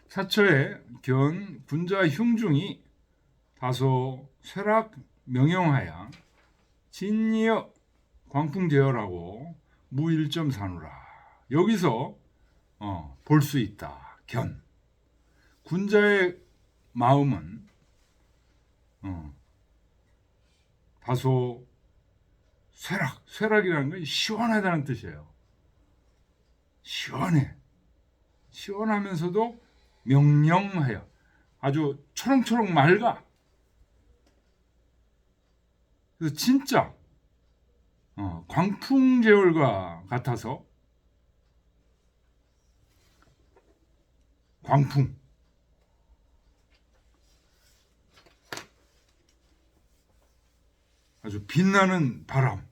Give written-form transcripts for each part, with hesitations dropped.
사처의 견 군자 흉중이 다소 쇠락 명령하여 진이여 광풍제어라고 무일점 사누라. 여기서 볼 수 있다. 견 군자의 마음은 다소 쇠락이라는 건 시원하다는 뜻이에요. 시원하면서도 명령하여 아주 초롱초롱 맑아. 그래서 진짜 광풍제월과 같아서 광풍 아주 빛나는 바람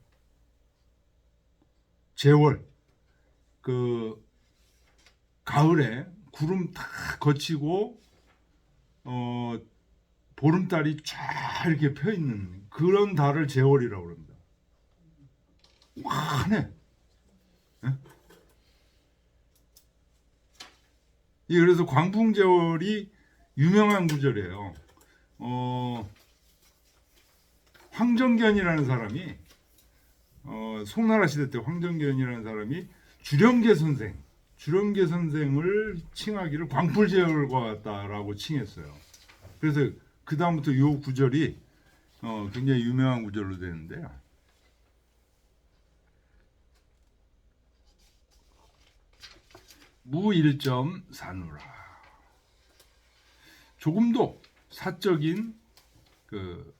제월 그 가을에 구름 다 거치고 보름달이 쫙 이렇게 펴 있는 그런 달을 제월이라고 합니다. 환해. 예, 그래서 광풍제월이 유명한 구절이에요. 황정견이라는 사람이 송나라 시대 때 황정견이라는 사람이 주령계 선생을 칭하기를 광풀제월과 같다라고 칭했어요. 그래서 그 다음부터 이 구절이 굉장히 유명한 구절로 되는데요. 무일점 사누라. 조금도 사적인 그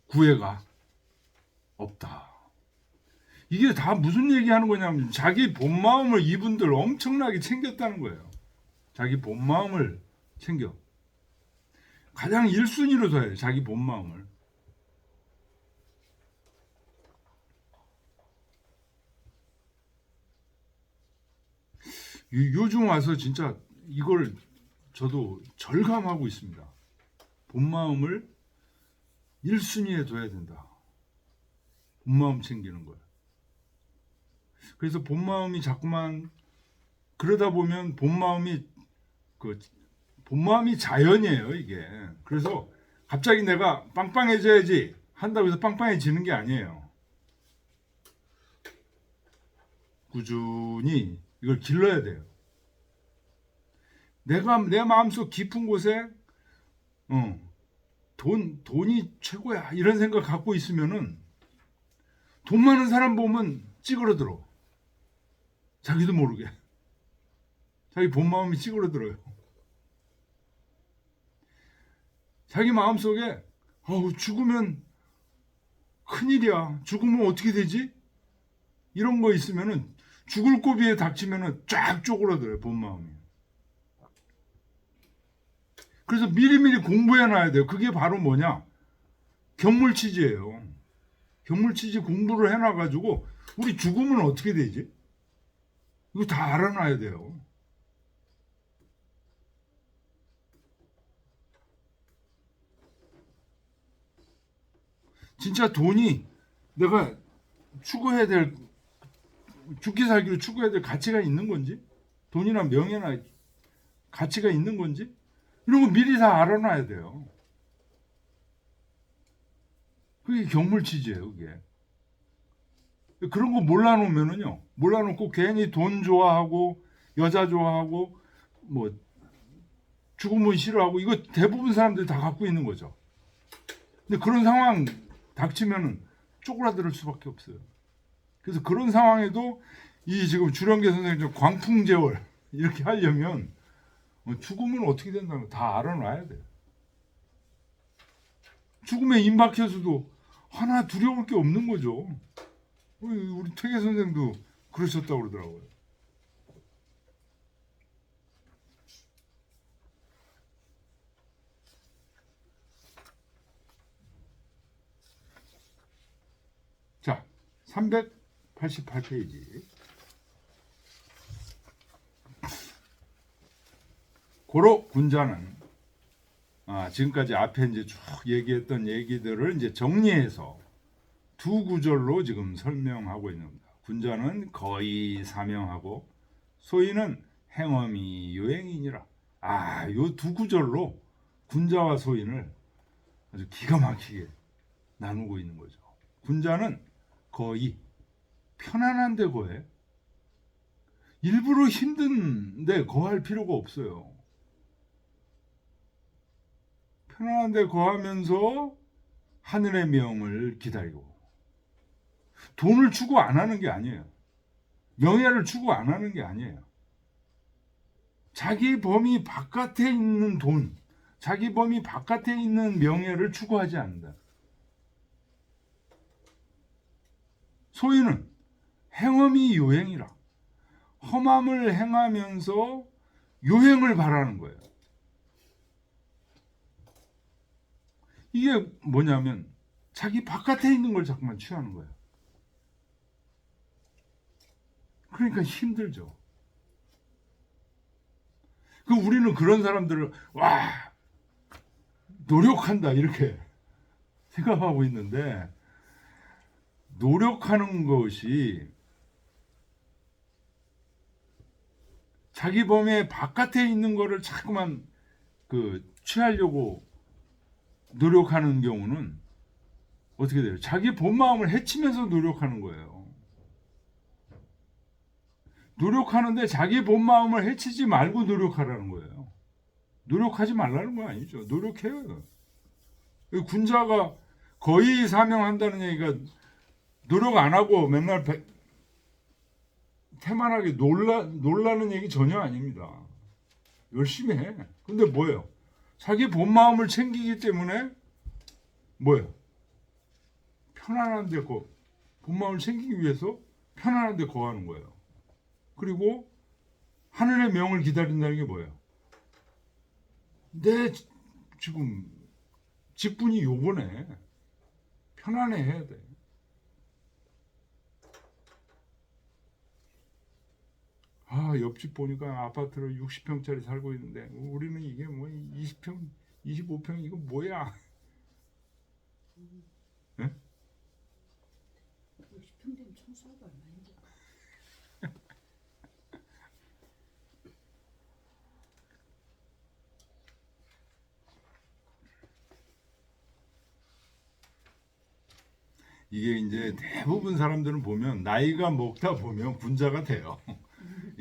구애가 없다. 이게 다 무슨 얘기하는 거냐면 자기 본 마음을 이분들 엄청나게 챙겼다는 거예요. 자기 본 마음을 챙겨. 가장 1순위로 둬야 돼. 자기 본 마음을. 요즘 와서 진짜 이걸 저도 절감하고 있습니다. 본 마음을 1순위에 둬야 된다. 본 마음 챙기는 거야. 그래서 본 마음이 자꾸만 그러다 보면 본 마음이 자연이에요, 이게. 그래서 갑자기 내가 빵빵해져야지 한다고 해서 빵빵해지는 게 아니에요. 꾸준히 이걸 길러야 돼요. 내가 내 마음속 깊은 곳에 돈이 최고야 이런 생각 갖고 있으면은 돈 많은 사람 보면 찌그러들어. 자기도 모르게. 자기 본 마음이 찌그러들어요. 자기 마음속에 죽으면 큰일이야. 죽으면 어떻게 되지? 이런 거 있으면은 죽을 고비에 닥치면은 쫙 쪼그라들어요. 본 마음이. 그래서 미리미리 공부해 놔야 돼요. 그게 바로 뭐냐? 경물치지예요. 경물치지 공부를 해놔가지고 우리 죽으면 어떻게 되지? 이거 다 알아놔야 돼요. 진짜 돈이 내가 추구해야 될 죽기 살기로 추구해야 될 가치가 있는 건지 돈이나 명예나 가치가 있는 건지 이런 거 미리 다 알아놔야 돼요. 그게 경물치지예요. 그게. 그런 거 몰라놓고 괜히 돈 좋아하고 여자 좋아하고 뭐 죽음은 싫어하고 이거 대부분 사람들이 다 갖고 있는 거죠. 근데 그런 상황 닥치면은 쪼그라들 수밖에 없어요. 그래서 그런 상황에도 이 지금 주령계 선생님 광풍제월 이렇게 하려면 죽으면 어떻게 된다는 거 다 알아놔야 돼요. 죽음에 임박해서도 하나 두려울 게 없는 거죠. 우리 퇴계 선생도 그러셨다고 그러더라고요. 자, 388페이지. 고로 군자는 지금까지 앞에 이제 쭉 얘기했던 얘기들을 이제 정리해서 두 구절로 지금 설명하고 있는 겁니다. 군자는 거의 사명하고 소인은 행엄이 요행이니라. 요 두 구절로 군자와 소인을 아주 기가 막히게 나누고 있는 거죠. 군자는 거의 편안한데 거해. 일부러 힘든데 거할 필요가 없어요. 편안한데 거하면서 하늘의 명을 기다리고, 돈을 추구 안 하는 게 아니에요. 명예를 추구 안 하는 게 아니에요. 자기 범위 바깥에 있는 돈, 자기 범위 바깥에 있는 명예를 추구하지 않는다. 소위는 행엄이 요행이라, 험함을 행하면서 요행을 바라는 거예요. 이게 뭐냐면 자기 바깥에 있는 걸 자꾸만 취하는 거예요. 그러니까 힘들죠. 우리는 그런 사람들을 노력한다 이렇게 생각하고 있는데, 노력하는 것이 자기 범위 바깥에 있는 거를 자꾸만 취하려고 노력하는 경우는 어떻게 돼요? 자기 본 마음을 해치면서 노력하는 거예요. 노력하는데 자기 본 마음을 해치지 말고 노력하라는 거예요. 노력하지 말라는 건 아니죠. 노력해요. 군자가 거의 사명한다는 얘기가 노력 안 하고 맨날 태만하게 놀라는 얘기 전혀 아닙니다. 열심히 해. 근데 뭐예요? 자기 본 마음을 챙기기 때문에 뭐예요? 편안한데 본 마음을 챙기기 위해서 편안한데 거하는 거예요. 그리고 하늘의 명을 기다린다는 게 뭐예요? 내 지금 직분이 요거네. 편안해 해야 돼. 옆집 보니까 아파트로 60평짜리 살고 있는데 우리는 이게 뭐 20평, 25평 이거 뭐야? 네? 60평 되면 청소하고 얼마인데? 이게 이제 대부분 사람들은 보면 나이가 먹다 보면 군자가 돼요.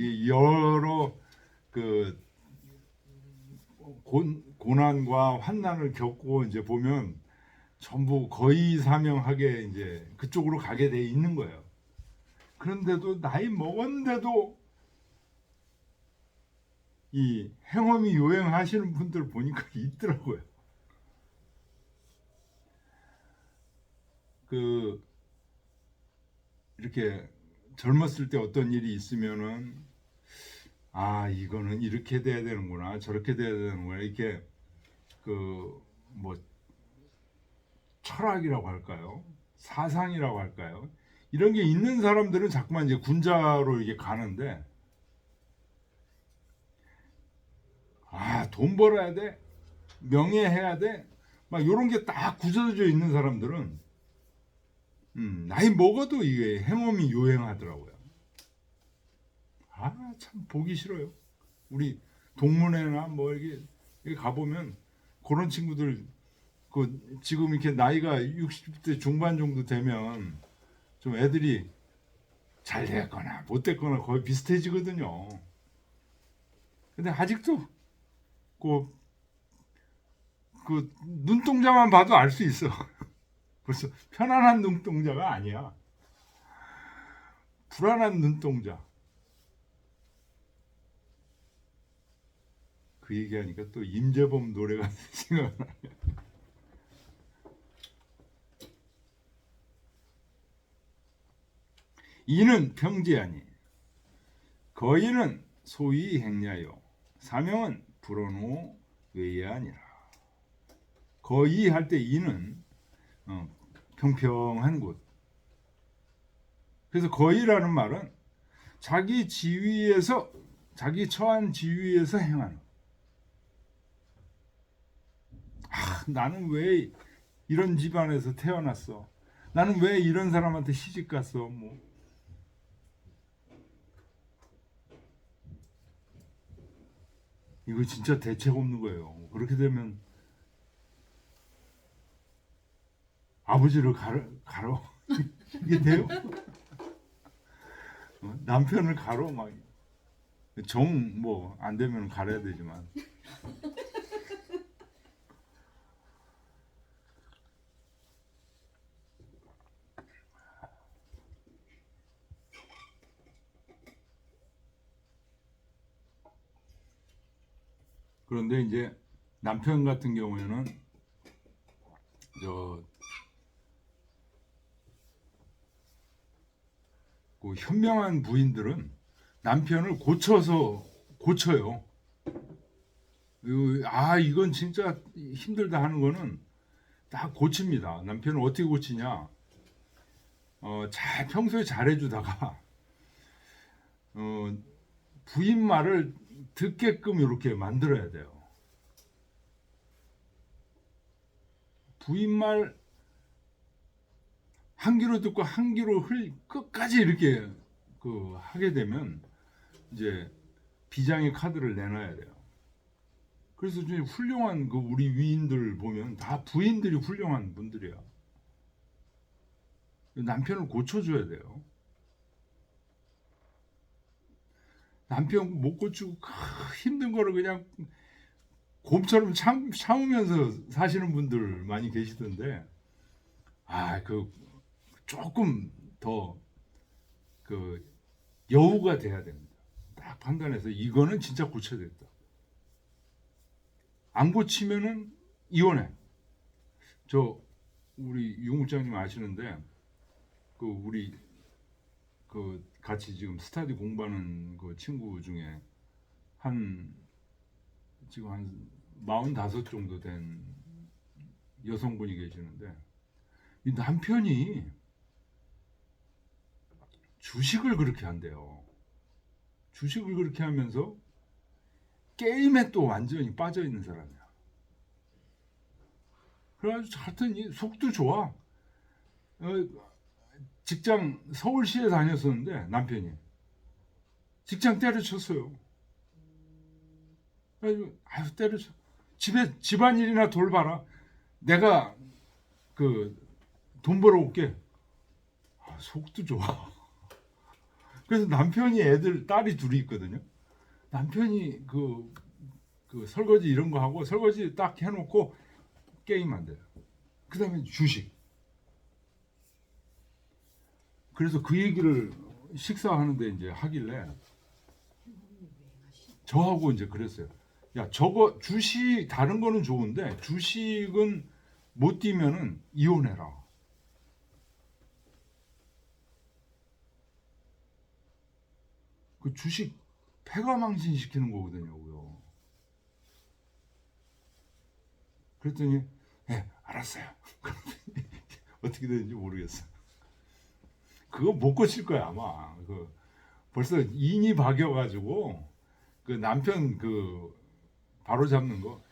이 여러 고난과 환난을 겪고 이제 보면 전부 거의 사명하게 이제 그쪽으로 가게 돼 있는 거예요. 그런데도 나이 먹었는데도 이 행엄이 요행하시는 분들 보니까 있더라고요. 이렇게 젊었을 때 어떤 일이 있으면은 이거는 이렇게 돼야 되는구나, 저렇게 돼야 되는구나, 이렇게 뭐 철학이라고 할까요? 사상이라고 할까요? 이런 게 있는 사람들은 자꾸만 이제 군자로 이게 가는데, 돈 벌어야 돼, 명예해야 돼, 막 이런 게 딱 굳어져 있는 사람들은 나이 먹어도 이게 행엄이 요행하더라고요. 참 보기 싫어요. 우리 동문회나 뭐 이렇게 가보면 그런 친구들 지금 이렇게 나이가 60대 중반 정도 되면 좀 애들이 잘 됐거나 못 됐거나 거의 비슷해지거든요. 근데 아직도 눈동자만 봐도 알 수 있어. 벌써 편안한 눈동자가 아니야. 불안한 눈동자. 그 얘기하니까 또 임재범 노래가 생각나요. 이는 평지하니 거인은 소위 행냐요 사명은 불어노 외야하니라. 거의 할 때 이는 평평한 곳. 그래서 거의라는 말은 자기 지위에서, 자기 처한 지위에서 행하는. 나는 왜 이런 집안에서 태어났어? 나는 왜 이런 사람한테 시집갔어? 이거 진짜 대책 없는 거예요. 그렇게 되면 아버지를 가로 이게 돼요? 남편을 가로 막 정 뭐 안 되면 갈아야 되지만 그런데 이제 남편 같은 경우에는 그 현명한 부인들은 남편을 고쳐요. 이건 진짜 힘들다 하는 거는 다 고칩니다. 남편을 어떻게 고치냐? 평소에 잘해주다가 부인 말을 듣게끔 이렇게 만들어야 돼요. 부인 말 한 귀로 듣고 한 귀로 끝까지 이렇게 하게 되면 이제 비장의 카드를 내놔야 돼요. 그래서 이제 훌륭한 우리 위인들 보면 다 부인들이 훌륭한 분들이야. 남편을 고쳐줘야 돼요. 남편 못 고치고 힘든 거를 그냥 곰처럼 참으면서 사시는 분들 많이 계시던데, 조금 더 여우가 돼야 됩니다. 딱 판단해서 이거는 진짜 고쳐야 되겠다. 안 고치면은 이혼해. 우리 유국장님 아시는데 우리 같이 지금 스타디 공부하는 친구 중에 지금 한 45 정도 된 여성분이 계시는데, 이 남편이 주식을 그렇게 한대요. 주식을 그렇게 하면서 게임에 또 완전히 빠져 있는 사람이야. 그래가지고 하여튼 속도 좋아. 직장 서울시에 다녔었는데 남편이 직장 때려쳤어요. 그래가지고 때려쳐. 집안일이나 돌봐라. 내가 돈 벌어 올게. 속도 좋아. 그래서 남편이 딸이 둘이 있거든요. 남편이 설거지 이런 거 하고 설거지 딱 해놓고 게임 안 돼요. 그 다음에 주식. 그래서 그 얘기를 식사하는데 이제 하길래 저하고 이제 그랬어요. 야, 저거 주식 다른 거는 좋은데 주식은 못 뛰면은 이혼해라. 그 주식 폐가망신 시키는 거거든요. 그랬더니 알았어요. 어떻게 되는지 모르겠어. 그거 못 고칠 거야 아마. 벌써 인이 박여가지고 남편 바로 잡는 거.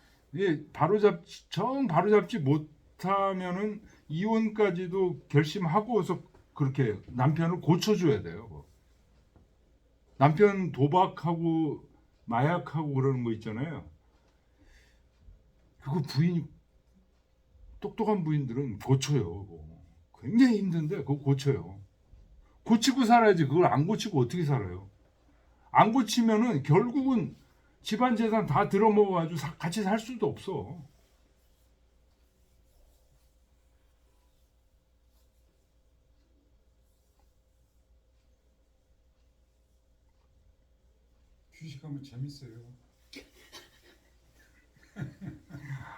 바로 잡지 못하면은 이혼까지도 결심하고서 그렇게 남편을 고쳐줘야 돼요. 남편 도박하고 마약하고 그러는 거 있잖아요. 그거 똑똑한 부인들은 고쳐요. 그거. 굉장히 힘든데 그거 고쳐요. 고치고 살아야지. 그걸 안 고치고 어떻게 살아요? 안 고치면은 결국은 집안 재산 다 들어먹어가지고 같이 살 수도 없어. 주식하면 재밌어요.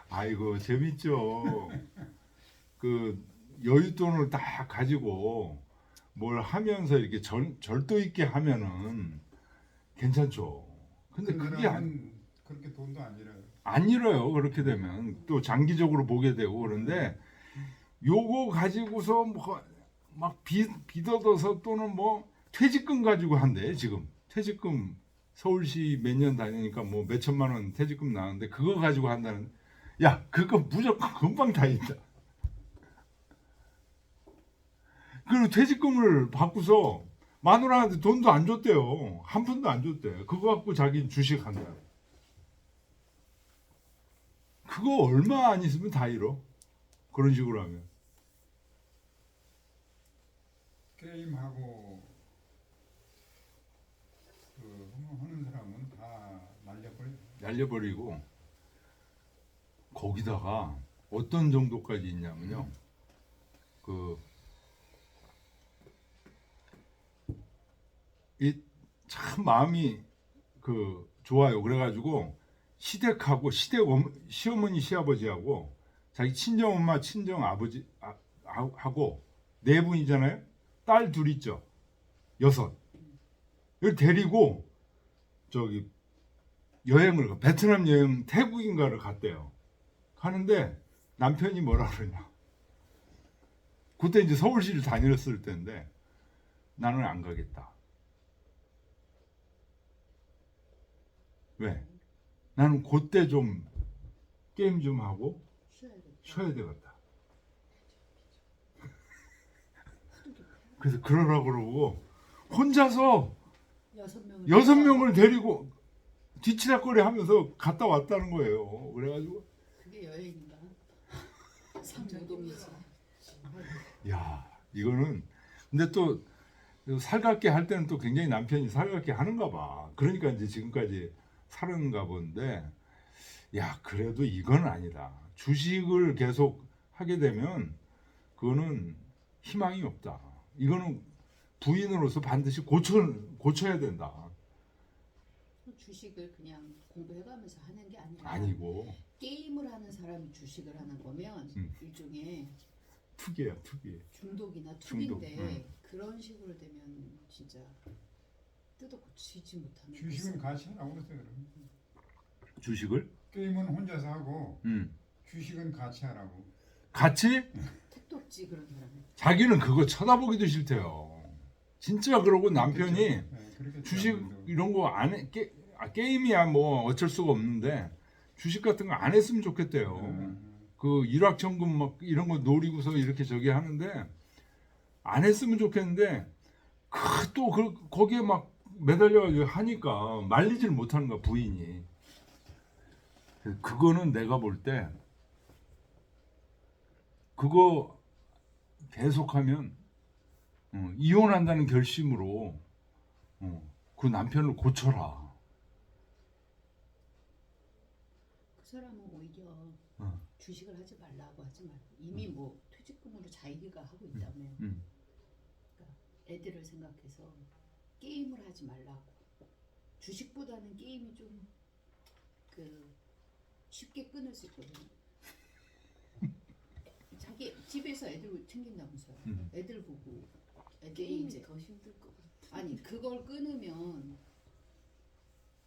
아이고 재밌죠. 여윳돈을 딱 가지고 뭘 하면서 이렇게 절도 있게 하면은 괜찮죠. 근데 그게 그렇게 돈도 안 잃어요. 안 잃어요. 그렇게 되면 또 장기적으로 보게 되고. 그런데 요거 가지고서 막 빚어둬서 또는 퇴직금 가지고 한대. 지금 퇴직금 서울시 몇 년 다니니까 몇 천만 원 퇴직금 나왔는데 그거 가지고 한다는. 야, 그거 무조건 금방 다 있다. 그리고 퇴직금을 받고서 마누라한테 돈도 안 줬대요. 한 푼도 안 줬대. 그거 갖고 자기는 주식한다. 그거 얼마 안 있으면 다 잃어. 그런 식으로 하면. 게임하고 그 하는 사람은 다 날려버려. 날려버리고 거기다가 어떤 정도까지 있냐면요. 이 참 마음이 좋아요. 그래가지고 시댁하고 시어머니 시아버지하고 자기 친정 엄마 친정 아버지 하고 네 분이잖아요. 딸 둘 있죠. 6. 이걸 데리고 저기 여행을 베트남 여행 태국인가를 갔대요. 가는데 남편이 뭐라 그러냐. 그때 이제 서울시를 다녔을 때인데 나는 안 가겠다. 왜? 나는 그때 좀 게임 좀 하고 쉬어야 되겠다. 그래서 그러라고 그러고 혼자서 6명을 데리고 뒤치다거리 하면서 갔다 왔다는 거예요. 그래가지고 그게 여행인가? 상노동이지. 야 이거는 근데 또 살갑게 할 때는 또 굉장히 남편이 살갑게 하는가 봐. 그러니까 이제 지금까지 살았는가 본데 야 그래도 이건 아니다. 주식을 계속 하게 되면 그거는 희망이 없다. 이거는 부인으로서 반드시 고쳐야 된다. 주식을 그냥 공부해가면서 하는 게 아니라 아니고 게임을 하는 사람이 주식을 하는 거면 일종의 투기야 투기. 중독이나 중독, 투기인데 그런 식으로 되면 진짜 뜯어 고치지 못하는 주식은 같이 하라고 그랬어요. 그럼. 주식을 게임은 혼자서 하고 주식은 같이 하라고. 같이 택도 없지 그런 사람은. 자기는 그거 쳐다보기도 싫대요. 진짜 그러고 남편이 네, 그렇게 주식 하는데. 이런 거 안 해. 게임이야 뭐 어쩔 수가 없는데 주식 같은 거 안 했으면 좋겠대요. 그 일확천금 막 이런 거 노리고서 이렇게 저기 하는데 안 했으면 좋겠는데 또 거기에 막 매달려 하니까 말리질 못하는 거야 부인이. 그거는 내가 볼 때 그거 계속하면 이혼한다는 결심으로 그 남편을 고쳐라. 그 사람은 오히려 주식을 하지 말라고 하지 말고 이미 뭐 퇴직금으로 자기가 하고 있다며. 그러니까 애들을 생각해서 게임을 하지 말라고. 주식보다는 게임이 좀 쉽게 끊을 수 있거든요. 자기 집에서 애들 챙긴다면서요. 애들 보고 애들이 이제 더 힘들 것 같아. 아니 그걸 끊으면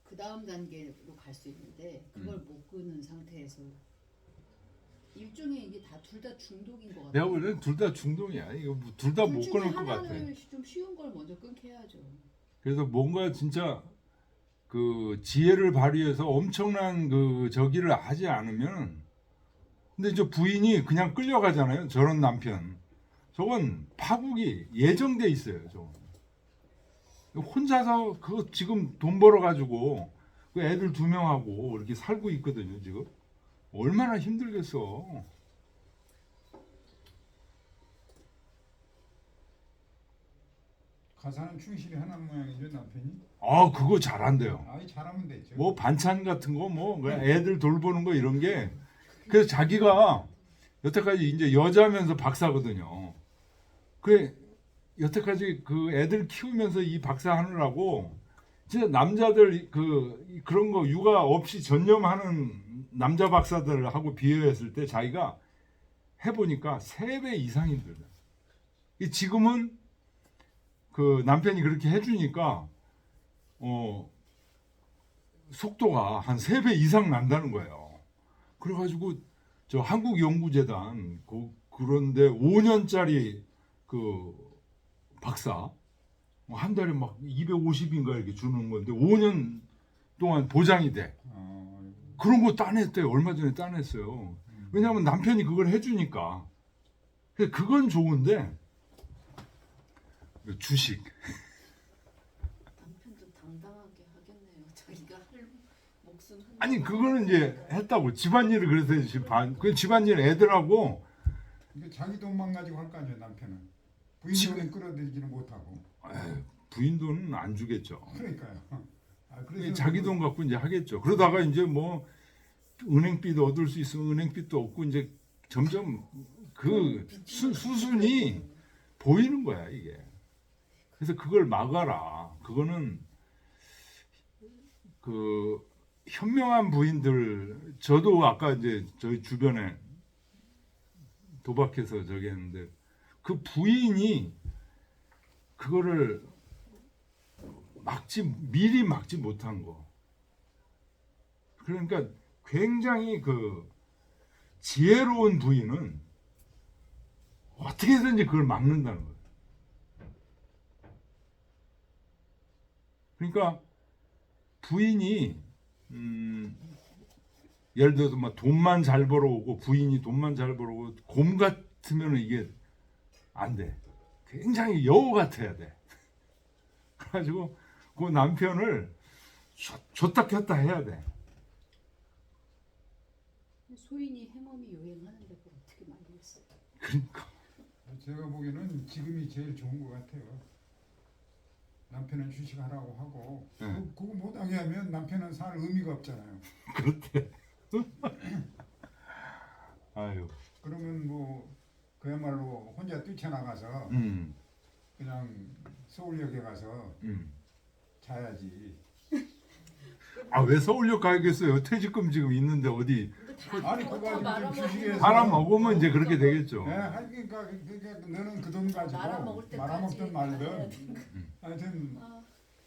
그 다음 단계로 갈 수 있는데 그걸 못 끊은 상태에서 일종의 이게 다 둘 다 중독인 것 같아요. 내가 보기에는 둘 다 중독이야. 이거 둘 다 못 둘 중에 끊을 것 같아. 하나를 좀 쉬운 걸 먼저 끊게 해야죠. 그래서 뭔가 진짜 그 지혜를 발휘해서 엄청난 그 저기를 하지 않으면 근데 저 부인이 그냥 끌려가잖아요. 저런 남편. 저건 파국이 예정돼 있어요. 저건. 혼자서 그거 지금 돈 벌어 가지고 그 애들 2명하고 이렇게 살고 있거든요. 지금 얼마나 힘들겠어. 가사는 충실히 하는 모양이죠 남편이. 아 그거 잘한대요. 아이 잘하면 되죠. 뭐 반찬 같은 거 뭐 애들 돌보는 거 이런 게 그래서 자기가 여태까지 이제 여자면서 박사거든요. 그래 여태까지 그 애들 키우면서 이 박사 하느라고 진짜 남자들 그런 거 육아 없이 전념하는 남자 박사들하고 비교했을 때 자기가 해보니까 3배 이상 힘들다. 지금은 그 남편이 그렇게 해주니까 속도가 한 3배 이상 난다는 거예요. 그래가지고 저 한국연구재단 그런데 5년짜리 그 박사 한 달에 막 250인가 이렇게 주는 건데 5년 동안 보장이 돼. 그런 거 따냈대요. 얼마 전에 따냈어요. 왜냐하면 남편이 그걸 해주니까. 그건 좋은데 주식 남편도 당당하게 하겠네요. 자기가 목숨 한 아니 그거는 이제 했다고 집안일을 그래서 그 집안일 애들하고 이게 자기 돈만 가지고 할 거 아니에요 남편은. 부인 지금- 돈은 끌어들이지는 못하고. 에이, 부인 돈은 안 주겠죠. 그러니까요. 그래서 자기 돈 갖고 이제 하겠죠. 그러다가 이제 뭐 은행빚 얻을 수 있으면 은행빚도 얻고 이제 점점 그 수순이 보이는 거야 이게. 그래서 그걸 막아라. 그거는 그 현명한 부인들 저도 아까 이제 저희 주변에 도박해서 저기 했는데 그 부인이 그거를 미리 막지 못한 거. 그러니까 굉장히 그 지혜로운 부인은 어떻게든지 그걸 막는다는 거예요. 그러니까 부인이 예를 들어서 막 돈만 잘 벌어오고 부인이 돈만 잘 벌어오고 곰 같으면 이게 안 돼. 굉장히 여우 같아야 돼. 그래가지고 그 남편을 줬다 켰다 해야 돼. 소인이 행엄이 유행하는데 그걸 어떻게 말리겠어요? 그러니까 제가 보기에는 지금이 제일 좋은 것 같아요. 남편은 주식하라고 하고 그거 못하게 하면 남편은 살 의미가 없잖아요. 그렇대. 아유. 그러면 뭐 그야말로 혼자 뛰쳐나가서 그냥 서울역에 가서 자야지. 아 왜 서울역 가야겠어요? 퇴직금 지금 있는데 어디 아니 그거 가지고 좀 주식해서 바람 먹으면 이제 그렇게 되겠죠. 네, 그러니까 너는 그 돈 가지고 말아먹을 때까지 말아먹든 말든 하여튼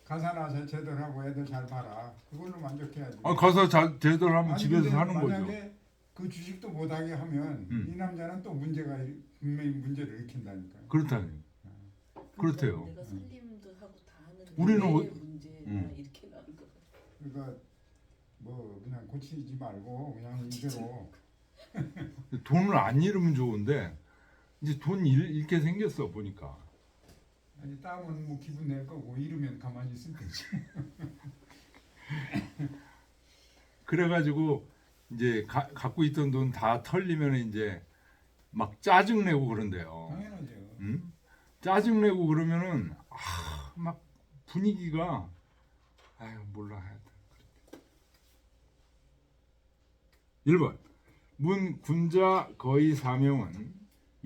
가사나 제대로 하고 애들 잘 봐라. 그걸로 만족해야지. 아 가서 제대로 하면 아니, 집에서 근데 사는 거죠. 만약에 그 주식도 못하게 하면 이 남자는 또 분명히 문제를 일으킨다니까. 그렇다니. 그렇대요. 내가 살림도 하고 다 하는데 우리는 왜 문제나 이렇게 나는 거. 그러니까 뭐 그냥 고치지 말고 그냥 이대로. 돈을 안 잃으면 좋은데 이제 돈 잃게 생겼어 보니까. 아니 따면 뭐 기분 낼 거고 잃으면 가만히 있을 테지. 그래가지고 이제 갖고 있던 돈 다 털리면 이제 막 짜증 내고 그런대요. 당연하죠. 짜증 내고 그러면은 막 분위기가 아유 몰라 하여튼. 1번 문 군자 거의 사명은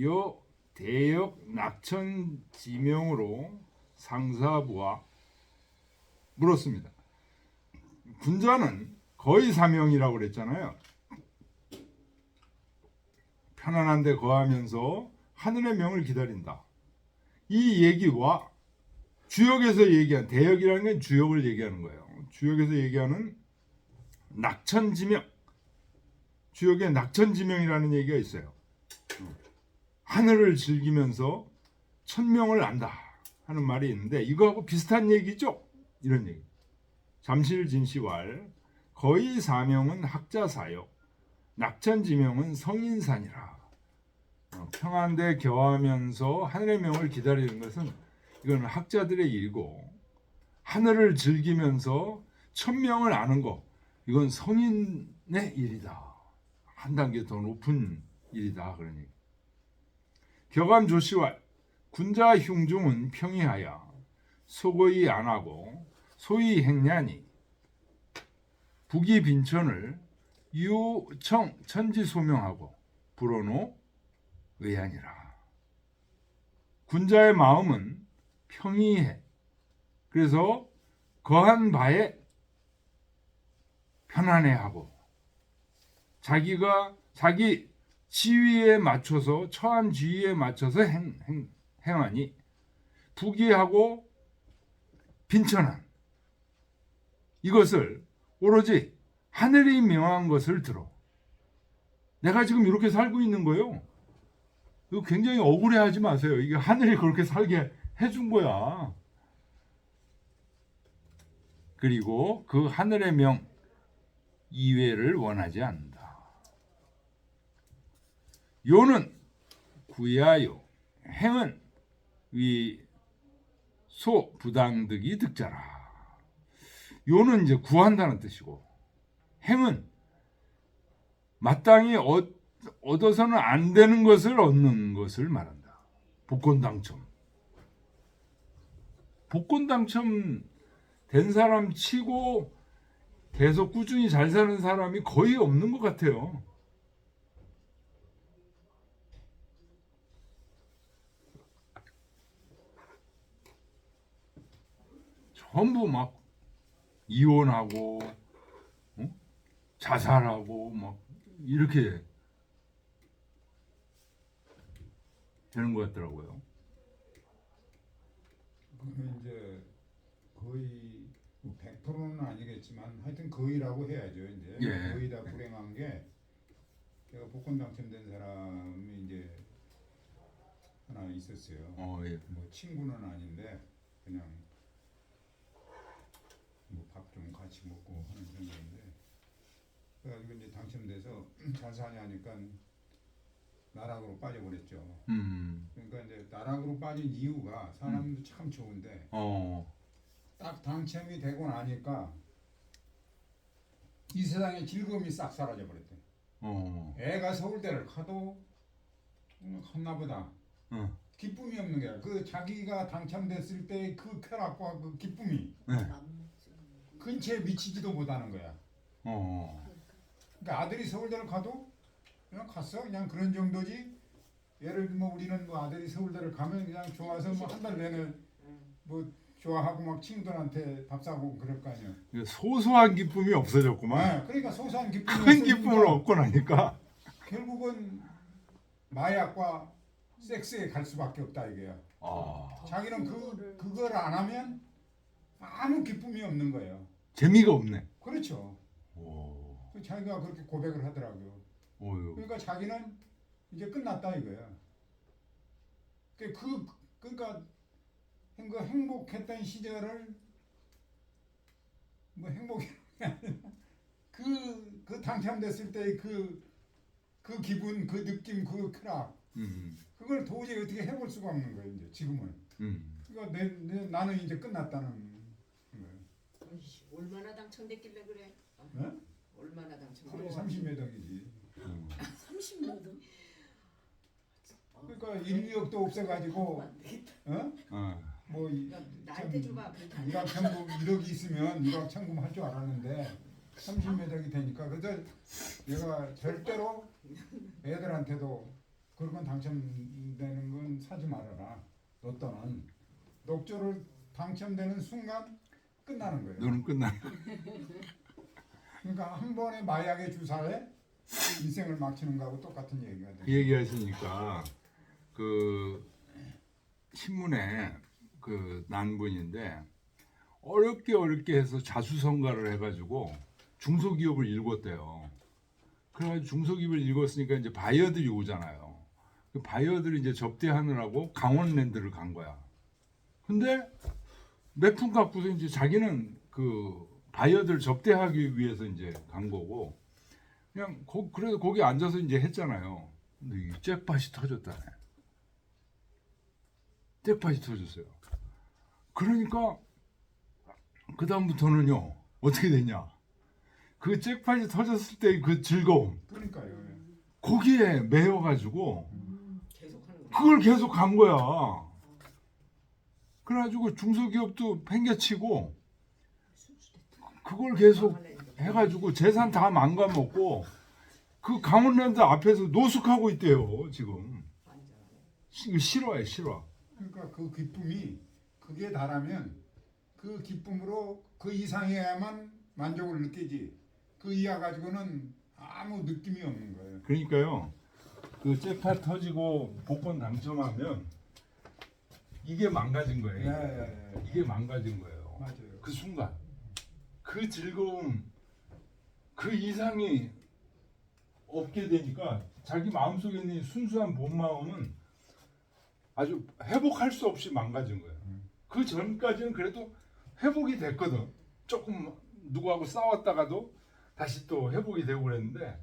요 대역 낙천 지명으로 상사부와 물었습니다. 군자는 거의 사명이라고 그랬잖아요. 편안한데 거하면서 하늘의 명을 기다린다. 이 얘기와 주역에서 얘기한 대역이라는 건 주역을 얘기하는 거예요. 주역에서 얘기하는 낙천지명, 주역에 낙천지명이라는 얘기가 있어요. 하늘을 즐기면서 천명을 안다 하는 말이 있는데 이거하고 비슷한 얘기죠. 이런 얘기. 잠실진시왈 거의 사명은 학자사역, 낙천지명은 성인산이라. 평안대 겨하면서 하늘의 명을 기다리는 것은 이건 학자들의 일이고 하늘을 즐기면서 천명을 아는 것 이건 성인의 일이다. 한 단계 더 높은 일이다. 그런 얘기. 격암 조시와 군자 흉중은 평이하여 소거이 안 하고 소위 행냐니 북이 빈천을 유청 천지 소명하고 불어노 의아니라. 군자의 마음은 평이해. 그래서 거한 바에 편안해하고 자기 지위에 맞춰서 처한 지위에 맞춰서 행하니 부귀하고 빈천한 이것을 오로지 하늘이 명한 것을 들어. 내가 지금 이렇게 살고 있는 거예요. 이거 굉장히 억울해하지 마세요. 이게 하늘이 그렇게 살게 해준 거야. 그리고 그 하늘의 명 이외를 원하지 않는다. 요는 구야요 행은 위 소 부당득이 득자라. 요는 이제 구한다는 뜻이고 행은 마땅히 얻어서는 안 되는 것을 얻는 것을 말한다. 복권 당첨. 복권 당첨 된 사람 치고 계속 꾸준히 잘 사는 사람이 거의 없는 것 같아요. 전부 막 이혼하고 자살하고 막 이렇게 되는 것 같더라고요. 그러면 이제 거의 100%는 아니겠지만 하여튼 거의라고 해야죠. 이제 예. 거의 다 불행한 게 제가 복권 당첨된 사람이 이제 하나 있었어요. 예. 뭐 친구는 아닌데 그냥 뭐 밥 좀 같이 먹고 하는 정도인데 그래가지고 이제 당첨돼서 잘 사냐니까 나락으로 빠져버렸죠. 그러니까 이제 나락으로 빠진 이유가 사람도 참 좋은데 딱 당첨이 되고 나니까 이 세상의 즐거움이 싹 사라져 버렸대. 애가 서울대를 가도 갔나보다. 기쁨이 없는 거야. 그 자기가 당첨됐을 때 그 쾌락과 그 기쁨이 근처에 미치지도 못하는 거야. 그러니까 아들이 서울대를 가도 그냥 갔어. 그냥 그런 정도지. 예를 들면 우리는 뭐 아들이 서울대를 가면 그냥 좋아서 뭐 한 달 내내 뭐 좋아하고 막 친구들한테 밥 사고 그럴 거 아니야. 소소한 기쁨이 없어졌구만. 네, 그러니까 소소한 기쁨이 큰 기쁨을 얻고 나니까 결국은 마약과 섹스에 갈 수밖에 없다 이거야. 자기는 그걸 안 하면 아무 기쁨이 없는 거예요. 재미가 없네. 그렇죠. 자기가 그렇게 고백을 하더라고요. 그러니까 자기는 이제 끝났다 이거야. 그러니까 행복했던 시절을 뭐 행복이 그 당첨됐을 때의 그 기분, 그 느낌, 그 쾌락, 그걸 도저히 어떻게 해볼 수가 없는 거예요. 이제 지금은. 그러니까 나는 이제 끝났다는 거예요. 얼마나 당첨됐길래 그래? 네? 얼마나 당첨? 거의 30몇 억이지. 30몇 원? 그러니까 1, 2억도 없애가지고, 뭐 나한테 줘봐. 일확천금 1억이 있으면 일확천금 할 줄 알았는데 30몇 억이 되니까 그래서 내가 절대로 애들한테도 그런 건 당첨되는 건 사지 말아라. 로또는 녹조를 당첨되는 순간 끝나는 거예요. 너는 끝나. 그러니까 한 번의 마약의 주사에 인생을 막히는 거하고 똑같은 얘기가 돼요. 그 얘기하시니까 그 신문에 그 난분인데 어렵게 해서 자수성가를 해가지고 중소기업을 읽었대요. 그래가지고 중소기업을 읽었으니까 이제 바이어들이 오잖아요. 그 바이어들이 이제 접대하느라고 강원랜드를 간 거야. 근데 몇 푼 갖고서 이제 자기는 그 바이어들 접대하기 위해서 이제 간 거고 그냥 그래도 거기 앉아서 이제 했잖아요. 근데 이 잭팟이 터졌다네. 잭팟이 터졌어요. 그러니까 그 다음부터는요 어떻게 되냐? 그 잭팟이 터졌을 때 그 즐거움, 그러니까요. 거기에 매여가지고 계속 하는 거. 그걸 계속 간 거야. 그래가지고 중소기업도 팽개치고 그걸 계속 해가지고 재산 다 망가먹고 그 강원랜드 앞에서 노숙하고 있대요 지금. 이거 실화야 실화. 그러니까 그 기쁨이 그게 달하면 그 기쁨으로 그 이상해야만 만족을 느끼지. 그 이하 가지고는 아무 느낌이 없는 거예요. 그러니까요. 그 잭팟 터지고 복권 당첨하면 이게 망가진 거예요. 예. 이게 망가진 거예요. 맞아요. 그 순간 그 즐거움 그 이상이 없게 되니까 자기 마음속에 있는 순수한 본 마음은 아주 회복할 수 없이 망가진 거예요. 그 전까지는 그래도 회복이 됐거든. 조금 누구하고 싸웠다가도 다시 또 회복이 되고 그랬는데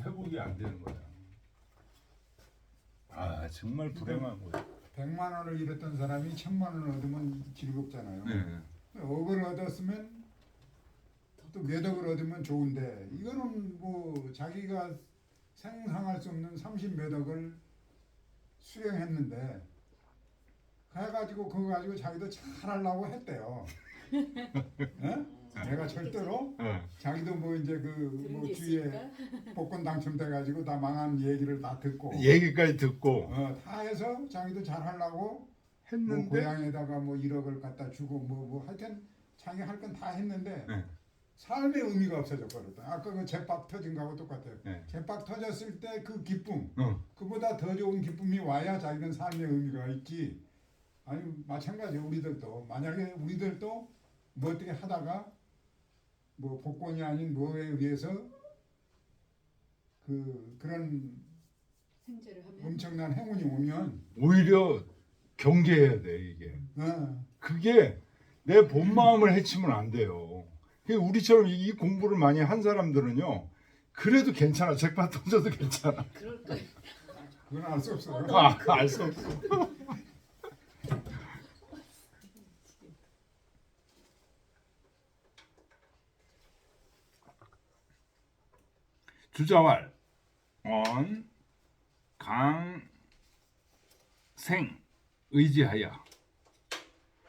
회복이 안 되는 거예요. 아 정말 불행한 거예요. 100만 원을 잃었던 사람이 1000만 원을 얻으면 즐겁잖아요. 네. 5억을 얻었으면 또 매덕을 얻으면 좋은데 이거는 뭐 자기가 생상할 수 없는 30매덕을 수령했는데 해가지고 그거 가지고 자기도 잘하려고 했대요. 예? 내가 절대로 자기도 뭐 이제 그 그런 뭐 게 주위에 있으니까. 복권 당첨돼가지고 다 망한 얘기를 다 듣고 얘기까지 듣고 다 해서 자기도 잘하려고 뭐 했는데 고향에다가 뭐 1억을 갖다 주고 뭐 하여튼 자기 할 건 다 했는데 네. 삶의 의미가 없어졌거든. 아까 그 jet박 터진 거하고 똑같아요. 네. jet박 터졌을 때 그 기쁨, 어. 그보다 더 좋은 기쁨이 와야 자기는 삶의 의미가 있지. 아니 마찬가지예요. 우리들도 만약에 우리들도 뭐 어떻게 하다가 뭐 복권이 아닌 뭐에 의해서 그런 생제를 하면 엄청난 행운이 오면 오히려 경계해야 돼 이게. 그게 내 본 마음을 해치면 안 돼요. 그러니까 우리처럼 이 공부를 많이 한 사람들은요. 그래도 괜찮아. 잭팟 터져도 괜찮아. 그럴 거예요. 그건 알 수 없어요. 알 수 없어. 주자왈 언 강생 의지하여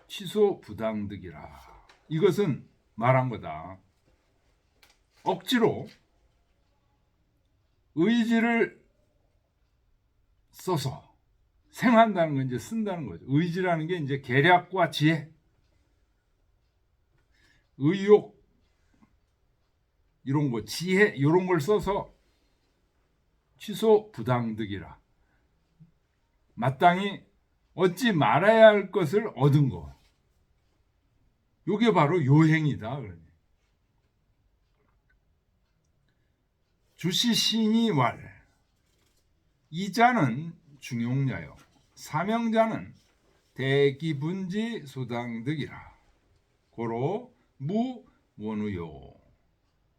취소 부당득이라. 이것은 말한 거다. 억지로 의지를 써서 생한다는 건 이제 쓴다는 거죠. 의지라는 게 이제 계략과 지혜, 의욕 이런 거, 지혜 이런 걸 써서 취소 부당득이라. 마땅히 얻지 말아야 할 것을 얻은 거. 이게 바로 요행이다. 주시신이 왈 이자는 중용야요 사명자는 대기분지 소당득이라. 고로 무원우요.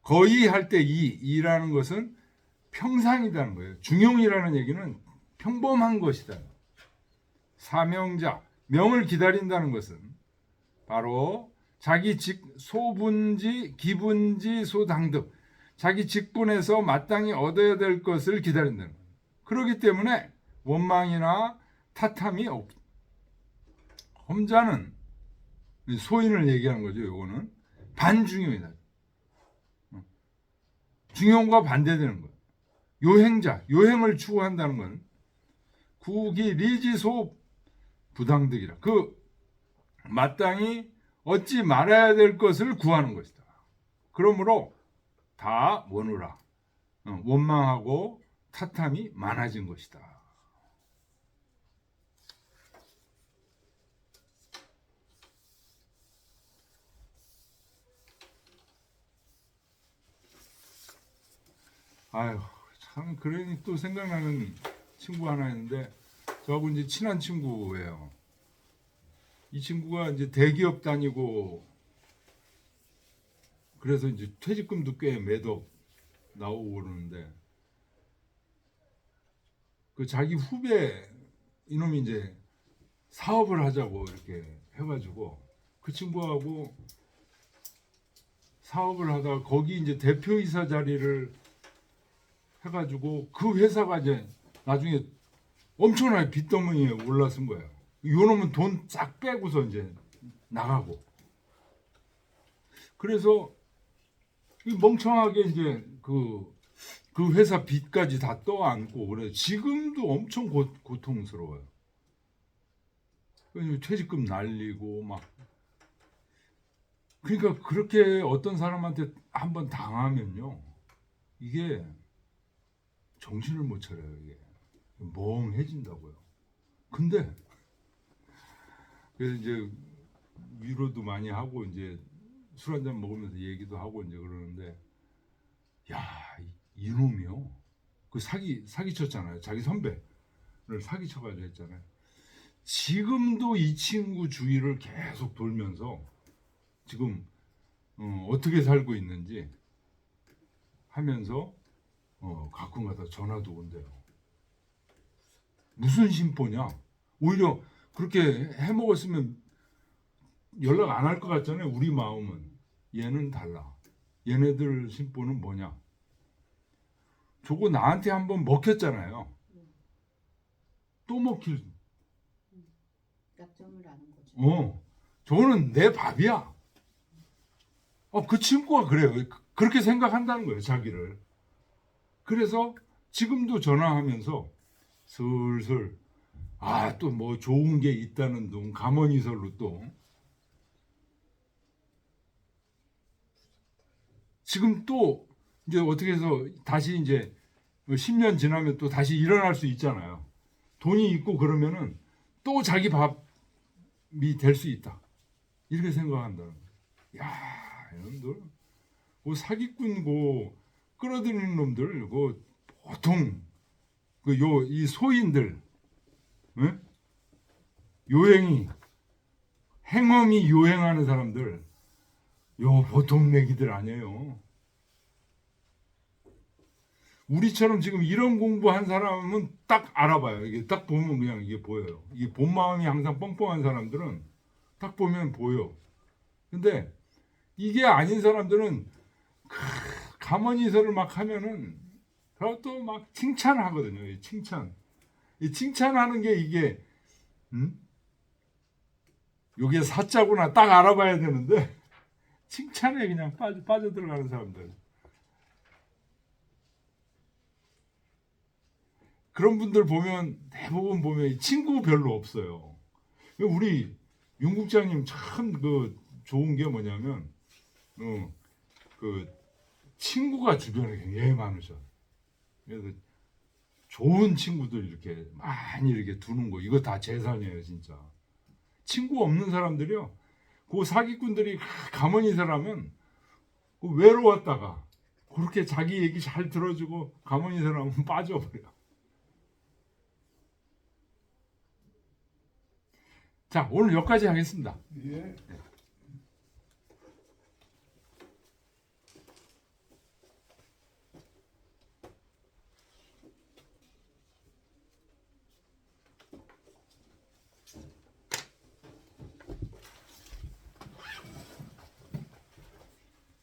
거의 할 때 이라는 것은 평상이라는 거예요. 중용이라는 얘기는 평범한 것이다. 사명자, 명을 기다린다는 것은 바로 자기 소분지, 기분지, 소당득, 자기 직분에서 마땅히 얻어야 될 것을 기다린다는 거예요. 그렇기 때문에 원망이나 탓함이 없. 험자는 소인을 얘기하는 거죠. 이거는 반중용이다. 중용과 반대되는 거예요. 요행자, 요행을 추구한다는 건 구기 리지소 부당득이라. 그 마땅히 얻지 말아야 될 것을 구하는 것이다. 그러므로 다 원우라. 원망하고 탓함이 많아진 것이다. 아유, 참 그러니 또 생각나는 친구 하나 있는데 저하고 이제 친한 친구예요. 이 친구가 이제 대기업 다니고 그래서 이제 퇴직금도 꽤 매덕 나오고 그러는데 그 자기 후배 이놈이 이제 사업을 하자고 이렇게 해가지고 그 친구하고 사업을 하다가 거기 이제 대표이사 자리를 해가지고 그 회사가 이제 나중에 엄청나게 빚더미에 올라선 거예요. 요놈은 돈 싹 빼고서 이제 나가고. 그래서 멍청하게 이제 그 회사 빚까지 다 떠안고 그래. 지금도 엄청 고통스러워요. 퇴직금 날리고 막. 그러니까 그렇게 어떤 사람한테 한번 당하면요, 이게 정신을 못 차려요. 이게 멍해진다고요. 근데 그래서 이제 위로도 많이 하고 이제 술 한잔 먹으면서 얘기도 하고 이제 그러는데, 야, 이놈이요. 그 사기쳤잖아요. 자기 선배를 사기쳐가지고 했잖아요. 지금도 이 친구 주위를 계속 돌면서 지금 어떻게 살고 있는지 하면서 가끔가다 전화도 온대요. 무슨 심보냐? 오히려 그렇게 해먹었으면 연락 안 할 것 같잖아요. 우리 마음은. 얘는 달라. 얘네들 심보는 뭐냐? 저거 나한테 한번 먹혔잖아요. 또 먹힐. 약점을 아는 거죠. 저거는 내 밥이야. 그 친구가 그래요. 그렇게 생각한다는 거예요, 자기를. 그래서 지금도 전화하면서 슬슬 또 뭐 좋은 게 있다는 둥 가머니설로 또 지금 또 이제 어떻게 해서 다시 이제 10년 지나면 또 다시 일어날 수 있잖아요. 돈이 있고 그러면은 또 자기 밥이 될 수 있다. 이렇게 생각한다는 거예요. 야, 이놈들 그 사기꾼 끌어들이는 놈들 보통 이 소인들 응? 요행이 행엄이 요행하는 사람들 보통 내기들 아니에요. 우리처럼 지금 이런 공부한 사람은 딱 알아봐요. 이게 딱 보면 그냥 이게 보여요. 이게 본 마음이 항상 뻥뻥한 사람들은 딱 보면 보여. 근데 이게 아닌 사람들은 가머니설을 막 하면은 또 막 칭찬하거든요. 칭찬. 이 칭찬하는 게 이게 요게 사자구나 딱 알아봐야 되는데 칭찬에 그냥 빠져들어가는 사람들. 그런 분들 보면 대부분 보면 친구 별로 없어요. 우리 윤 국장님 참 좋은 게 뭐냐면 친구가 주변에 굉장히 많으셔. 그래서 좋은 친구들 이렇게 많이 이렇게 두는 거 이거 다 재산이에요, 진짜. 친구 없는 사람들이요. 그 사기꾼들이 가만히 사람은 외로웠다가 그렇게 자기 얘기 잘 들어주고 가만히 사람은 빠져버려. 자, 오늘 여기까지 하겠습니다. 예.